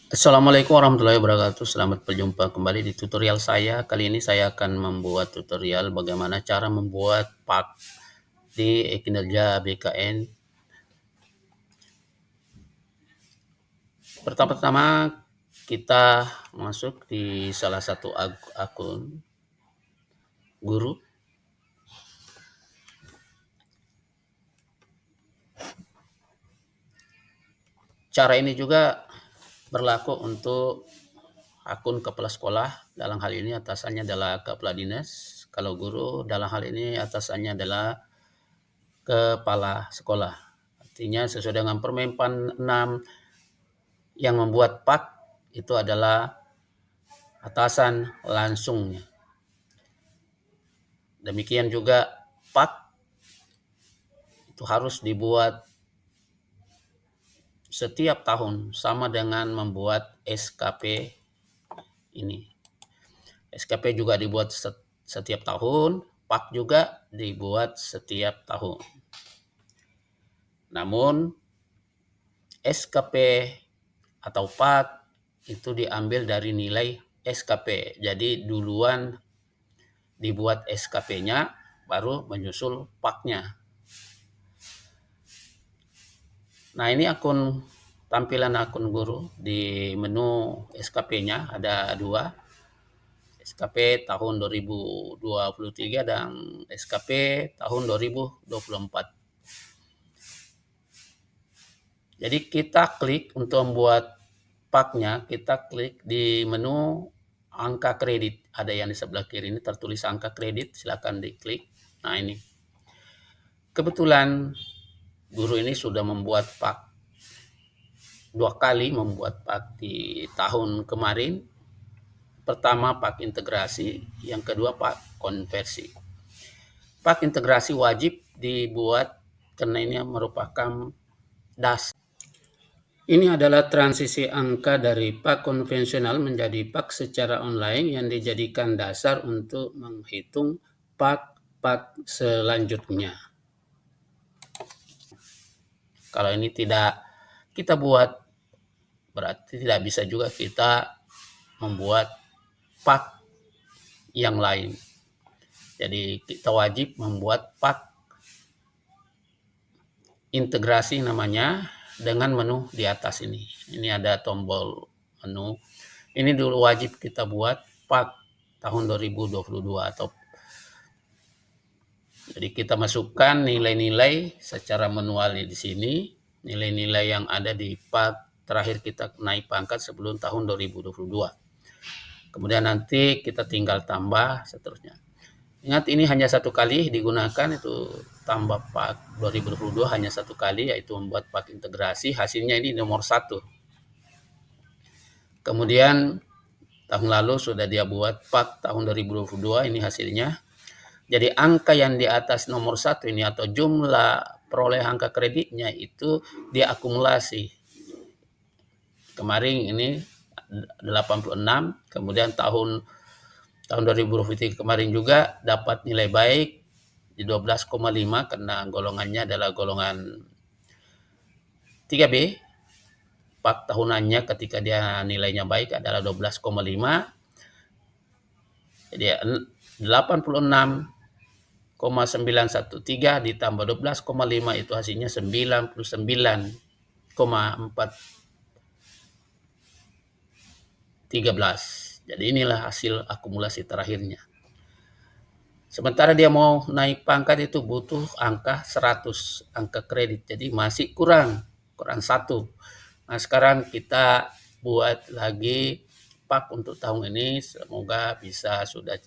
Assalamualaikum warahmatullahi wabarakatuh. Selamat berjumpa kembali di tutorial saya. Kali ini saya akan membuat tutorial bagaimana cara membuat pak di kinerja BKN. Pertama-tama kita masuk di salah satu akun guru. Cara ini juga berlaku untuk akun kepala sekolah. Dalam hal ini atasannya adalah kepala dinas. Kalau guru dalam hal ini atasannya adalah kepala sekolah. Artinya sesuai dengan Permen 6 yang membuat pak itu adalah atasan langsungnya. Demikian juga pak itu harus dibuat setiap tahun sama dengan membuat SKP ini. SKP juga dibuat setiap tahun, pak juga dibuat setiap tahun. Namun SKP atau pak itu diambil dari nilai SKP. Jadi duluan dibuat SKP-nya, baru menyusul pak-nya. Nah, ini tampilan akun guru. Di menu SKP-nya ada dua. SKP tahun 2023 dan SKP tahun 2024. Jadi kita klik untuk membuat pak-nya, kita klik di menu angka kredit. Ada yang di sebelah kiri ini tertulis angka kredit, silakan diklik. Nah, ini. Kebetulan guru ini sudah membuat pak dua kali membuat pak di tahun kemarin. Pertama pak integrasi, yang kedua pak konversi. Pak integrasi wajib dibuat karena ini merupakan dasar. Ini adalah transisi angka dari pak konvensional menjadi pak secara online yang dijadikan dasar untuk menghitung pak selanjutnya. Kalau ini tidak kita buat, berarti tidak bisa juga kita membuat pak yang lain. Jadi kita wajib membuat pak integrasi namanya dengan menu di atas ini. Ini ada tombol menu. Ini dulu wajib kita buat pak tahun 2022 atau jadi kita masukkan nilai-nilai secara manual di sini, nilai-nilai yang ada di pak terakhir kita naik pangkat sebelum tahun 2022. Kemudian nanti kita tinggal tambah seterusnya. Ingat ini hanya satu kali digunakan, itu tambah pak 2022 hanya satu kali, yaitu membuat pak integrasi. Hasilnya ini nomor 1. Kemudian tahun lalu sudah dia buat pak tahun 2022, ini hasilnya. Jadi angka yang di atas nomor 1 ini atau jumlah peroleh angka kreditnya itu diakumulasi. Kemarin ini 86, kemudian tahun 2023 kemarin juga dapat nilai baik di 12,5 karena golongannya adalah golongan 3B. Pak tahunannya ketika dia nilainya baik adalah 12,5. Jadi 86,913 ditambah 12,5 itu hasilnya 99,413. Jadi inilah hasil akumulasi terakhirnya. Sementara dia mau naik pangkat itu butuh angka 100, angka kredit. Jadi masih kurang 1. Nah, sekarang kita buat lagi pak untuk tahun ini, semoga bisa sudah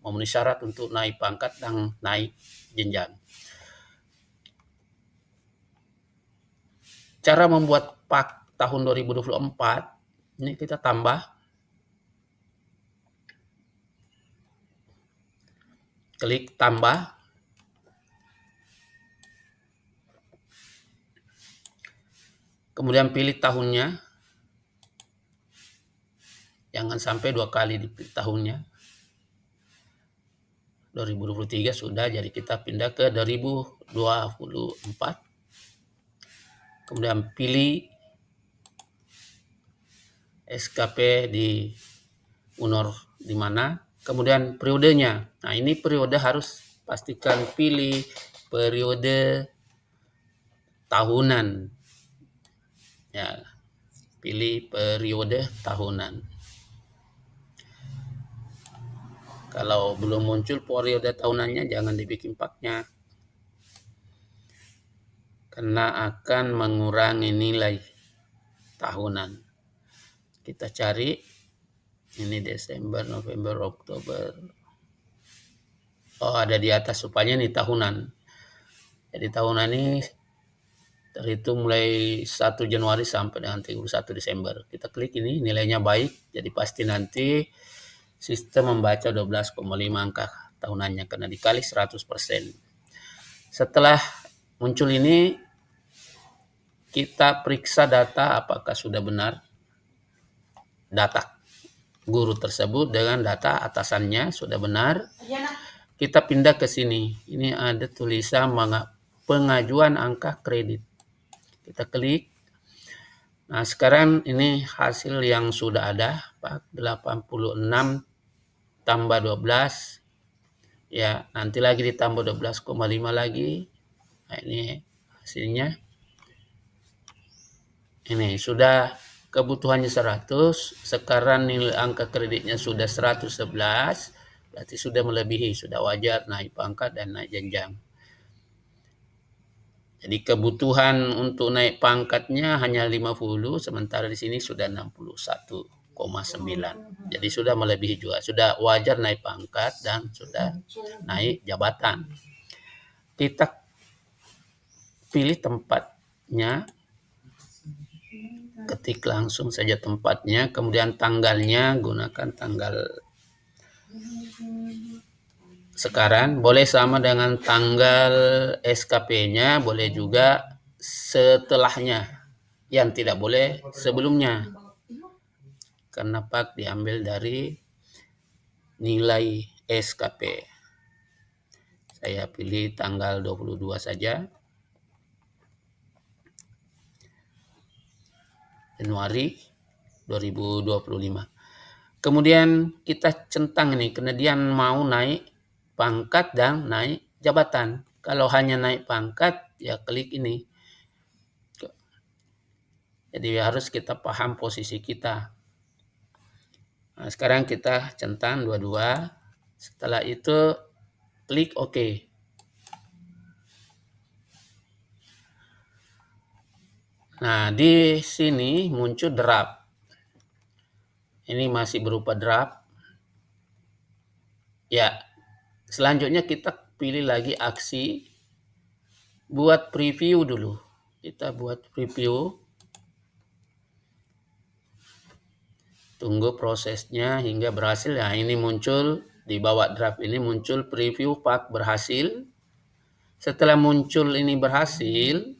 memenuhi syarat untuk naik pangkat dan naik jenjang. Cara membuat pak tahun 2024, ini kita tambah, klik tambah, kemudian pilih tahunnya, jangan sampai 2 kali dipilih tahunnya. 2023 sudah, jadi kita pindah ke 2024. Kemudian pilih SKP di UNOR di mana, kemudian periodenya. Nah, ini periode harus pastikan pilih periode tahunan. Ya, pilih periode tahunan. Kalau belum muncul periode tahunannya, jangan dibikin paknya, karena akan mengurangi nilai tahunan. Kita cari ini Desember, November, Oktober. Oh, ada di atas rupanya nih tahunan. Jadi tahunan ini terhitung mulai 1 Januari sampai dengan 31 Desember. Kita klik ini, nilainya baik, jadi pasti nanti sistem membaca 12,5 angka tahunannya karena dikali 100%. Setelah muncul ini, kita periksa data apakah sudah benar data guru tersebut dengan data atasannya sudah benar. Kita pindah ke sini. Ini ada tulisan pengajuan angka kredit. Kita klik. Nah, sekarang ini hasil yang sudah ada, Pak, 86 tambah 12. Ya, nanti lagi ditambah 12,5 lagi. Nah, ini hasilnya. Ini sudah kebutuhannya 100, sekarang nilai angka kreditnya sudah 111, berarti sudah melebihi, sudah wajar naik pangkat dan naik jenjang. Jadi kebutuhan untuk naik pangkatnya hanya 50, sementara di sini sudah 61,9. Jadi sudah melebihi juga, sudah wajar naik pangkat dan sudah naik jabatan. Kita pilih tempatnya, ketik langsung saja tempatnya, kemudian tanggalnya gunakan tanggal sekarang, boleh sama dengan tanggal SKP-nya, boleh juga setelahnya, yang tidak boleh sebelumnya, karena Pak diambil dari nilai SKP. Saya pilih tanggal 22 saja, Januari 2025. Kemudian kita centang ini, kemudian mau naik pangkat dan naik jabatan. Kalau hanya naik pangkat, ya klik ini. Jadi harus kita paham posisi kita. Nah, sekarang kita centang dua-dua. Setelah itu klik OK. Nah, di sini muncul draft. Ini masih berupa draft. Ya, selanjutnya kita pilih lagi aksi. Buat preview dulu. Kita buat preview. Tunggu prosesnya hingga berhasil. Nah, ini muncul di bawah draft ini muncul preview Pak berhasil. Setelah muncul ini berhasil,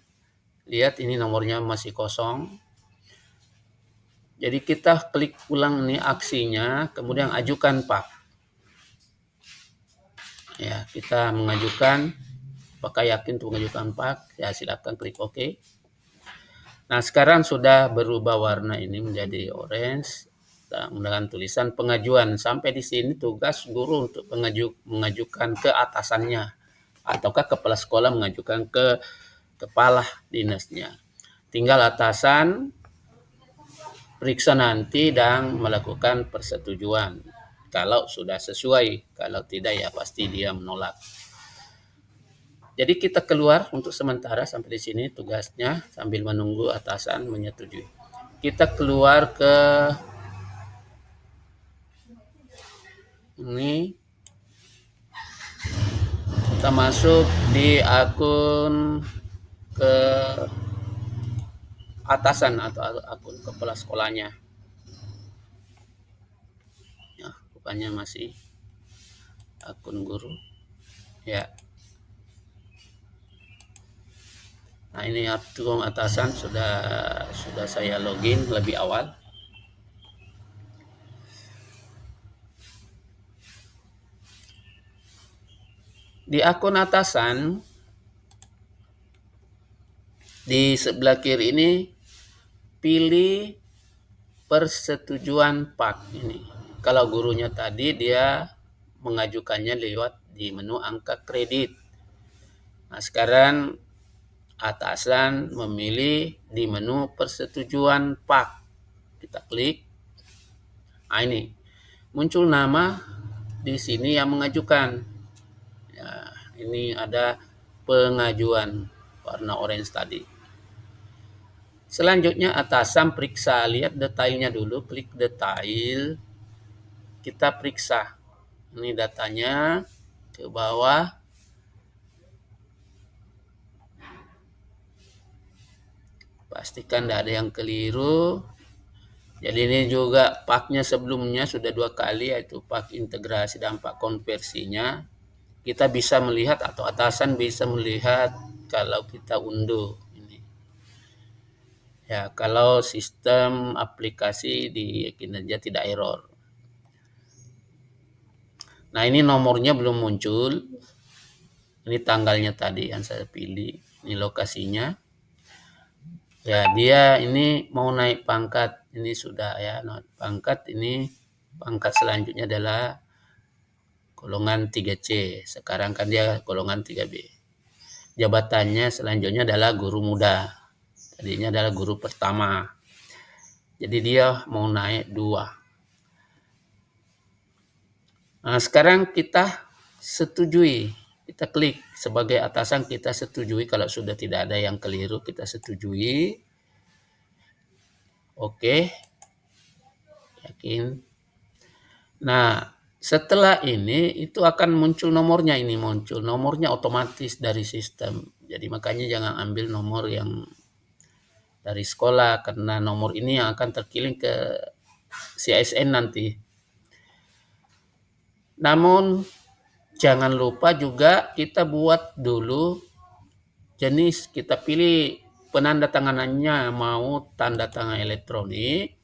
lihat ini nomornya masih kosong. Jadi kita klik ulang ini aksinya, kemudian ajukan Pak. Ya, kita mengajukan, apakah yakin untuk mengajukan Pak? Ya, silakan klik OK. Nah, sekarang sudah berubah warna ini menjadi orange dengan tulisan pengajuan. Sampai di sini tugas guru untuk mengajukan ke atasannya, ataukah kepala sekolah mengajukan ke kepala dinasnya. Tinggal atasan periksa nanti dan melakukan persetujuan. Kalau sudah sesuai, kalau tidak ya pasti dia menolak. Jadi kita keluar untuk sementara sampai di sini tugasnya sambil menunggu atasan menyetujui. Kita keluar ke ini, kita masuk di akun ke atasan atau akun kepala sekolahnya. Ya, rupanya masih akun guru. Ya. Nah, ini akun atasan sudah saya login lebih awal. Di akun atasan, di sebelah kiri ini pilih persetujuan Pak ini. Kalau gurunya tadi dia mengajukannya lewat di menu angka kredit. Nah, sekarang atasan memilih di menu persetujuan Pak. Kita klik. Nah, ini muncul nama di sini yang mengajukan. Ya, ini ada pengajuan warna orange tadi. Selanjutnya atasan periksa, lihat detailnya dulu, klik detail, kita periksa. Ini datanya ke bawah. Pastikan tidak ada yang keliru. Jadi ini juga paknya sebelumnya sudah 2 kali, yaitu pak integrasi dan pak konversinya. Kita bisa melihat atau atasan bisa melihat kalau kita unduh. Ya, kalau sistem aplikasi di kinerja tidak error. Nah, ini nomornya belum muncul. Ini tanggalnya tadi yang saya pilih. Ini lokasinya. Ya, dia ini mau naik pangkat. Ini sudah ya, naik pangkat. Ini pangkat selanjutnya adalah golongan 3C. Sekarang kan dia golongan 3B. Jabatannya selanjutnya adalah guru muda. Tadinya adalah guru pertama. Jadi dia mau naik 2. Nah, sekarang kita setujui. Kita klik sebagai atasan, kita setujui. Kalau sudah tidak ada yang keliru, kita setujui. Oke. Yakin. Nah, setelah ini itu akan muncul nomornya, ini muncul nomornya otomatis dari sistem. Jadi makanya jangan ambil nomor yang dari sekolah, karena nomor ini yang akan terkirim ke CSN nanti. Namun jangan lupa juga kita buat dulu jenis, kita pilih penanda tanganannya, mau tanda tangan elektronik.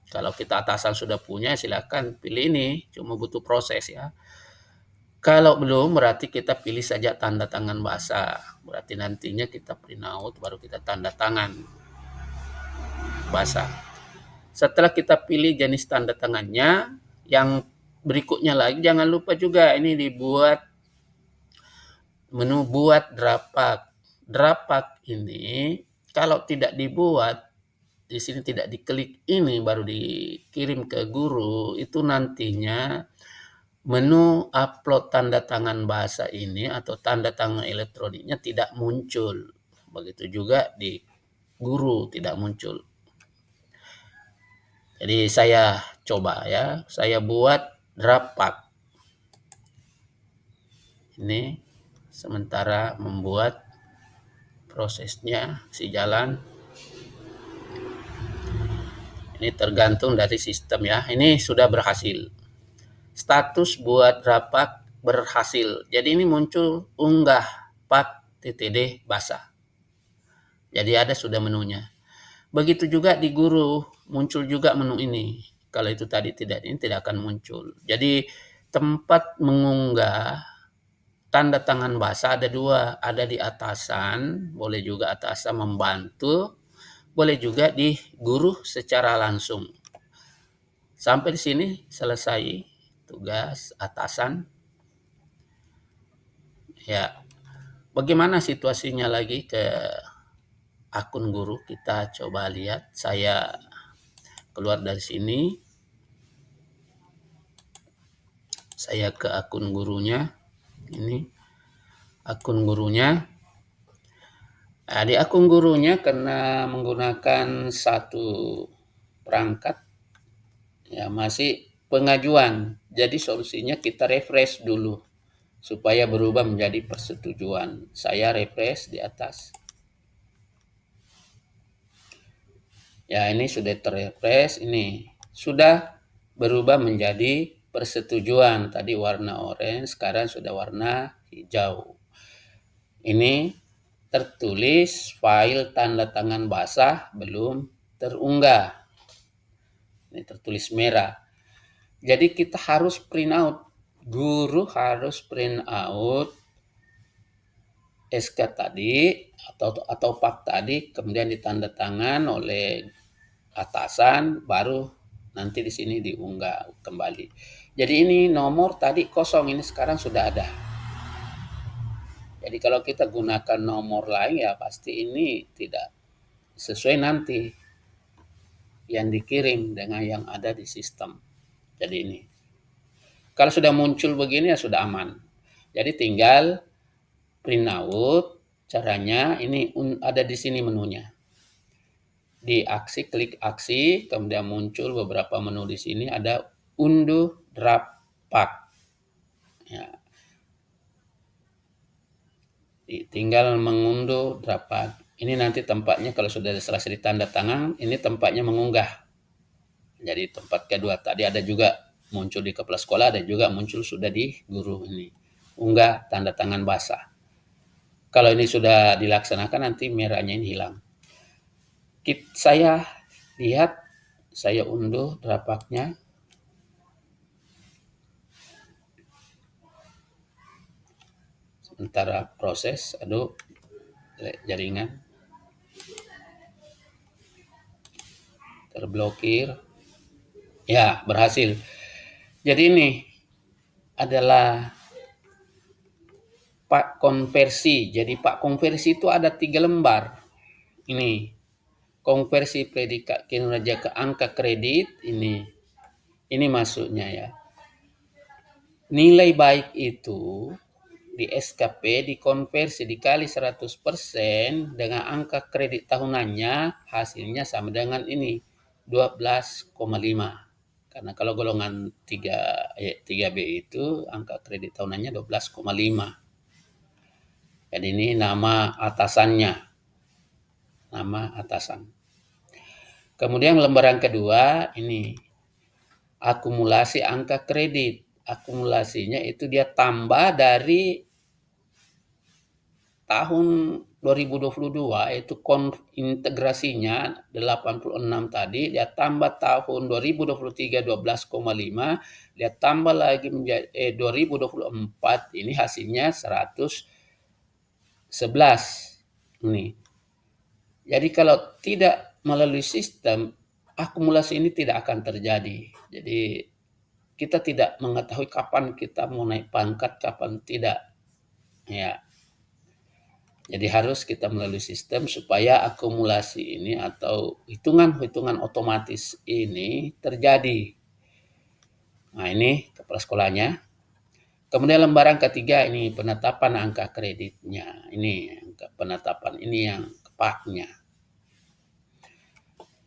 Kalau kita atasan sudah punya, silakan pilih ini, cuma butuh proses ya. Kalau belum, berarti kita pilih saja tanda tangan basah. Berarti nantinya kita print out, baru kita tanda tangan basah. Setelah kita pilih jenis tanda tangannya, yang berikutnya lagi jangan lupa juga ini dibuat menu buat drapak. Drapak ini kalau tidak dibuat, di sini tidak diklik ini baru dikirim ke guru, itu nantinya menu upload tanda tangan bahasa ini atau tanda tangan elektroniknya tidak muncul. Begitu juga di guru tidak muncul. Jadi saya coba ya, saya buat drapak. Ini sementara membuat prosesnya si jalan. Ini tergantung dari sistem ya. Ini sudah berhasil. Status buat drapak berhasil. Jadi ini muncul unggah pak TTD basah. Jadi ada sudah menunya. Begitu juga di guru, muncul juga menu ini. Kalau itu tadi tidak, ini tidak akan muncul. Jadi tempat mengunggah tanda tangan basah ada 2. Ada di atasan, boleh juga atasan membantu, boleh juga di guru secara langsung. Sampai di sini selesai tugas atasan. Ya, bagaimana situasinya lagi ke akun guru, kita coba lihat. Saya keluar dari sini, saya ke akun gurunya. Ini akun gurunya. Nah, di akun gurunya karena menggunakan satu perangkat ya masih pengajuan, jadi solusinya kita refresh dulu supaya berubah menjadi persetujuan. Saya refresh di atas. Ya, ini sudah terrefresh, ini sudah berubah menjadi persetujuan. Tadi warna orange, sekarang sudah warna hijau. Ini tertulis file tanda tangan basah belum terunggah. Ini tertulis merah. Jadi kita harus print out. Guru harus print out SK tadi atau pak tadi, kemudian ditanda tangan oleh atasan, baru nanti di sini diunggah kembali. Jadi ini nomor tadi kosong, ini sekarang sudah ada. Jadi kalau kita gunakan nomor lain ya pasti ini tidak sesuai nanti yang dikirim dengan yang ada di sistem. Jadi ini. Kalau sudah muncul begini ya sudah aman. Jadi tinggal print out, caranya ini ada di sini menunya. Di aksi, klik aksi, kemudian muncul beberapa menu di sini, ada unduh draft pack. Ya, tinggal mengunduh draft pack. Ini nanti tempatnya kalau sudah selesai ditanda tangan, ini tempatnya mengunggah. Jadi tempat kedua tadi ada juga muncul di kepala sekolah, ada juga muncul sudah di guru ini. Unggah tanda tangan basah. Kalau ini sudah dilaksanakan nanti merahnya ini hilang. Saya lihat, saya unduh drapaknya. Sementara proses, aduh, jaringan terblokir. Ya, berhasil. Jadi ini adalah Pak konversi. Jadi Pak konversi itu ada 3 lembar. Ini konversi predikat kinerja ke angka kredit ini. Ini masuknya ya. Nilai baik itu di SKP dikonversi dikali 100% dengan angka kredit tahunannya, hasilnya sama dengan ini 12,5. Karena kalau golongan 3B itu angka kredit tahunannya 12,5. Jadi ini nama atasannya. Nama atasan. Kemudian lembaran kedua ini akumulasi angka kredit. Akumulasinya itu dia tambah dari tahun 2022 itu integrasinya 86 tadi, dia tambah tahun 2023 12,5, dia tambah lagi menjadi 2024 ini hasilnya 111 ini. Jadi kalau tidak melalui sistem akumulasi ini tidak akan terjadi. Jadi kita tidak mengetahui kapan kita mau naik pangkat, kapan tidak. Ya. Jadi harus kita melalui sistem supaya akumulasi ini atau hitungan-hitungan otomatis ini terjadi. Nah ini kepala sekolahnya. Kemudian lembaran ketiga ini penetapan angka kreditnya. Ini penetapan ini yang kepaknya.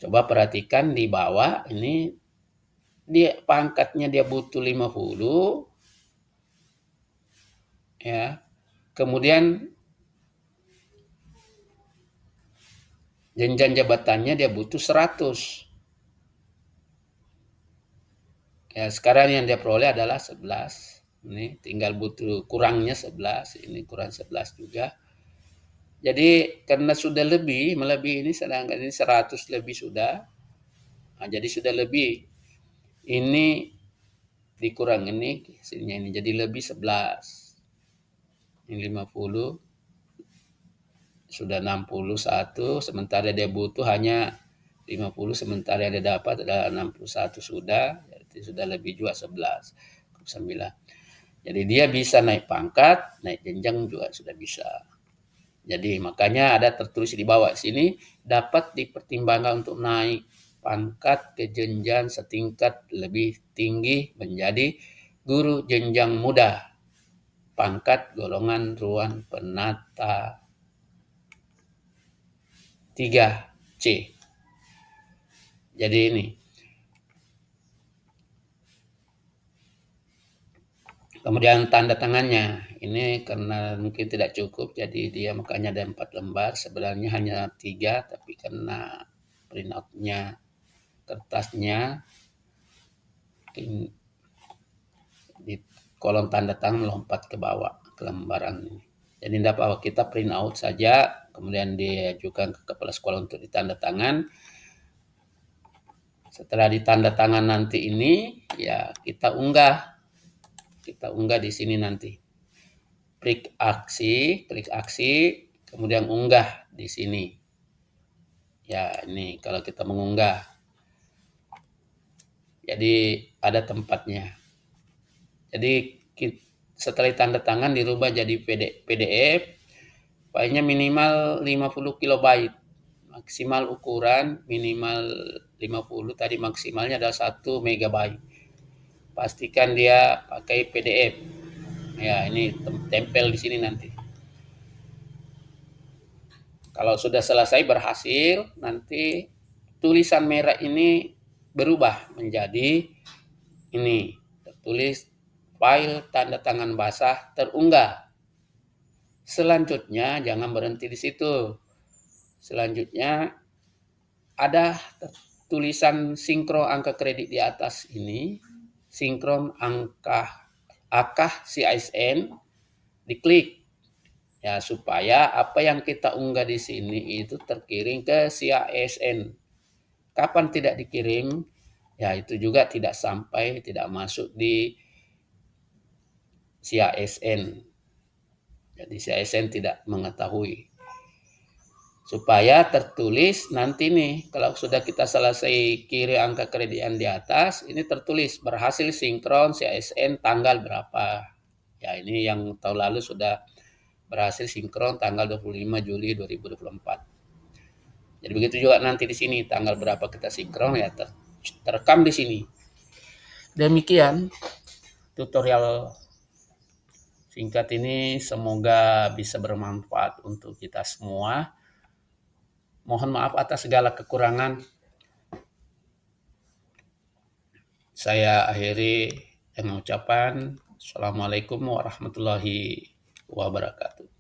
Coba perhatikan di bawah ini dia pangkatnya dia butuh 50 ya. Kemudian jenjang jabatannya dia butuh 100. Ya, sekarang yang dia peroleh adalah 11. Ini tinggal butuh kurangnya 11, ini kurang 11 juga. Jadi karena sudah melebihi ini sedangkan ini 100 lebih sudah. Nah, jadi sudah lebih. Ini dikurang ini hasilnya ini jadi lebih 11. Ini 50 sudah 61 sementara dia butuh hanya 50 sementara dia dapat adalah 61 sudah, jadi sudah lebih juga 11, 9. Jadi dia bisa naik pangkat, naik jenjang juga sudah bisa. Jadi makanya ada tertulis di bawah sini dapat dipertimbangkan untuk naik pangkat ke jenjang setingkat lebih tinggi menjadi guru jenjang muda. Pangkat golongan ruang penata 3C. Jadi ini. Kemudian tanda tangannya. Ini karena mungkin tidak cukup, jadi dia makanya ada 4 lembar. Sebenarnya hanya 3, tapi karena print out-nya, kertasnya, di kolom tanda tangan melompat ke bawah, ke lembaran ini. Jadi tidak apa-apa, kita print out saja, kemudian diajukan ke kepala sekolah untuk ditanda tangan. Setelah ditanda tangan nanti ini, ya kita unggah di sini nanti. Klik aksi, kemudian unggah di sini. Ya, ini kalau kita mengunggah. Jadi ada tempatnya. Jadi setelah tanda tangan dirubah jadi PDF, filenya minimal 50 kilobyte. Maksimal ukuran minimal 50, tadi maksimalnya adalah 1 megabyte. Pastikan dia pakai PDF. Ya, ini tempel di sini nanti. Kalau sudah selesai berhasil, nanti tulisan merah ini berubah menjadi ini, tertulis file tanda tangan basah terunggah. Selanjutnya jangan berhenti di situ. Selanjutnya ada tulisan sinkron angka kredit di atas ini, sinkron angka AKAH CISN, diklik ya supaya apa yang kita unggah di sini itu terkirim ke CISN. Kapan tidak dikirim, ya itu juga tidak sampai, tidak masuk di CISN. Jadi CISN tidak mengetahui. Supaya tertulis nanti nih, kalau sudah kita selesai kirim angka kredit yang di atas, ini tertulis berhasil sinkron CISN tanggal berapa. Ya ini yang tahun lalu sudah berhasil sinkron tanggal 25 Juli 2024. Jadi begitu juga nanti di sini tanggal berapa kita sinkron ya terekam di sini. Demikian tutorial singkat ini, semoga bisa bermanfaat untuk kita semua. Mohon maaf atas segala kekurangan. Saya akhiri dengan ucapan Assalamualaikum warahmatullahi wabarakatuh.